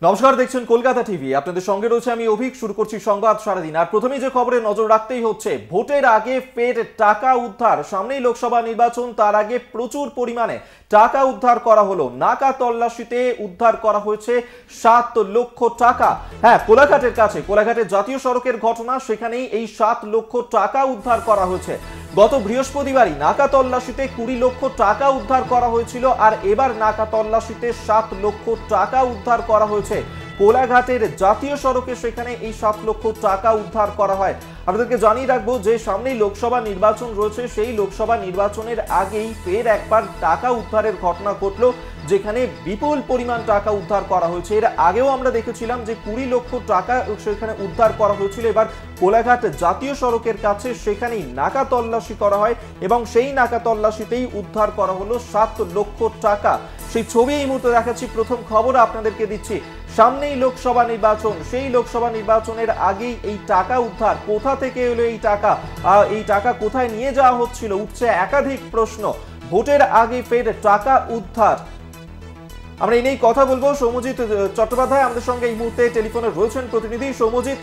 নমস্কার, দেখছেন কলকাতা টিভি। আপনাদের সঙ্গে রয়েছে আমি অভিক। শুরু করছি সংবাদ সারাদিন। আর প্রথমেই যে খবরে নজর রাখতেই হচ্ছে, ভোটের আগে ফের টাকা উদ্ধার। সামনেই লোকসভা নির্বাচন, তার আগে প্রচুর পরিমাণে টাকা উদ্ধার করা হলো। নাকা তল্লাশিতে উদ্ধার করা হয়েছে 7 লক্ষ টাকা। হ্যাঁ, কোলাঘাটের কাছে, কোলাঘাটের জাতীয় সড়কের ঘটনা, সেখানেই এই 7 লক্ষ টাকা উদ্ধার করা হয়েছে। গত বৃহস্পতিবারই নাকা তল্লাশিতে 20 লক্ষ টাকা উদ্ধার করা হয়েছিল, আর এবার নাকা তল্লাশিতে 7 লক্ষ টাকা উদ্ধার করা হয়েছে কোলাঘাটের জাতীয় সড়কে। সেখানে এই 7 লক্ষ টাকা উদ্ধার করা হয়। আপনাদেরকে জানিয়ে রাখবো যে সামনেই লোকসভা নির্বাচন রয়েছে, সেই লোকসভা নির্বাচনের আগেই ফের একবার টাকা উদ্ধারের ঘটনা ঘটলো, যেখানে বিপুল পরিমাণ টাকা উদ্ধার করা হয়েছে। এর আগেও আমরা দেখেছিলাম যে 20 লক্ষ টাকা সেখানে উদ্ধার করা হয়েছিল। এবার কোলাঘাট জাতীয় সড়কের কাছে সেখানেই নাকা তল্লাশি করা হয়, এবং সেই নাকা তল্লাশিতেই উদ্ধার করা হলো 7 লক্ষ টাকা। সেই ছবি এই মুহূর্তে দেখাচ্ছি। প্রথম খবর আপনাদেরকে দিচ্ছি, সামনেই লোকসভা নির্বাচন, সেই লোকসভা নির্বাচনের আগেই এই টাকা উদ্ধার। কোথা থেকে এলো এই টাকা কোথায় নিয়ে যাওয়া হচ্ছিল, উঠছে একাধিক প্রশ্ন। ভোটের আগে ফের টাকা উদ্ধার। আমরা এই নিয়েই কথা বলবো। সৌম্যজিৎ চট্টোপাধ্যায় আমাদের সঙ্গে এই মুহূর্তে টেলিফোনে রয়েছেন প্রতিনিধি। সৌম্যজিৎ,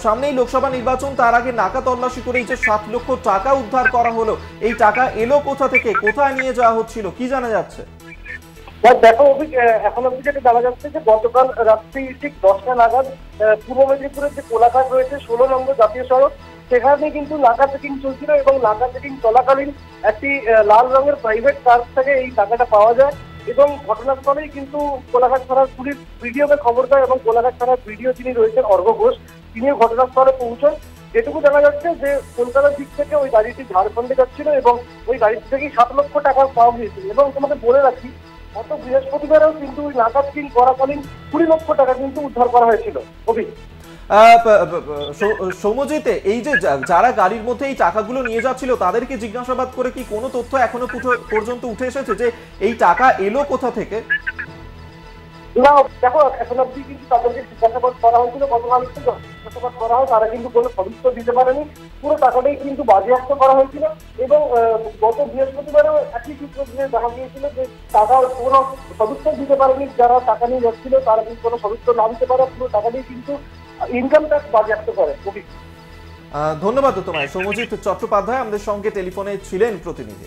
সামনেই লোকসভা নির্বাচন, তার আগে নাকা তল্লাশি করে এই যে 7 লক্ষ টাকা উদ্ধার করা হলো, এই টাকা এলো কোথা থেকে, কোথায় নিয়ে যাওয়া হচ্ছিল, কি জানা যাচ্ছে? দেখো অভিক, এখন অব্দি যেটা জানা যাচ্ছে যে গতকাল রাত্রি ঠিক 10টা নাগাদ পূর্ব মেদিনীপুরের যে কোলাঘাট রয়েছে 16 নম্বর জাতীয় সড়ক, সেখানে কিন্তু নাকা চেকিং চলছিল, এবং নাকা চেকিং চলাকালীন একটি লাল রঙের প্রাইভেট কার থেকে এই টাকাটা পাওয়া যায়। এবং ঘটনাস্থলেই কিন্তু কোলাঘাট থানার পুলিশ ভিডিওকে খবর দেয়, এবং কোলাঘাট থানার ভিডিও যিনি রয়েছেন অর্ঘ ঘোষ, তিনিও ঘটনাস্থলে পৌঁছন। যেটুকু জানা যাচ্ছে যে কলকাতার দিক থেকে ওই গাড়িটি ঝাড়খণ্ডে যাচ্ছিল, এবং ওই গাড়িটি থেকেই 7 লক্ষ টাকা পাওয়া গিয়েছিল। এবং তোমাকে বলে রাখি, গত বৃহস্পতিবারেও কিন্তু ওই নাকা চেকিং করাকালীন 20 লক্ষ টাকা কিন্তু উদ্ধার করা হয়েছিল। অভি, সৌম্যজিৎ, এই যে যারা গাড়ির মধ্যে এই টাকাগুলো নিয়ে যাচ্ছিল, তাদেরকে জিজ্ঞাসাবাদ করে কি কোনো তথ্য এখনো পর্যন্ত উঠে এসেছে যে এই টাকা এলো কোথা থেকে? না, দেখো এখন অব্দি কিন্তু তাদেরকে জিজ্ঞাসাবাদ করা হয়েছিল, গতকাল জিজ্ঞাসাবাদ করা হয়, তারা কিন্তু কোনো সদস্য দিতে পারেনি। পুরো টাকাটাই কিন্তু বাজেয়াপ্ত করা হয়েছিল। এবং গত বৃহস্পতিবারেও একই সূত্র দিয়ে দেখা গিয়েছিল যে টাকা কোনো সদস্য দিতে পারেনি। যারা টাকা নিয়ে যাচ্ছিল তারা কিন্তু কোনো সদস্য না দিতে পারে, পুরো টাকাটাই কিন্তু ইনকাম ট্যাক্স বাজেয়াপ্ত করে। ধন্যবাদ তোমায়, সৌম্যজিৎ চট্টোপাধ্যায় আমাদের সঙ্গে টেলিফোনে ছিলেন প্রতিনিধি।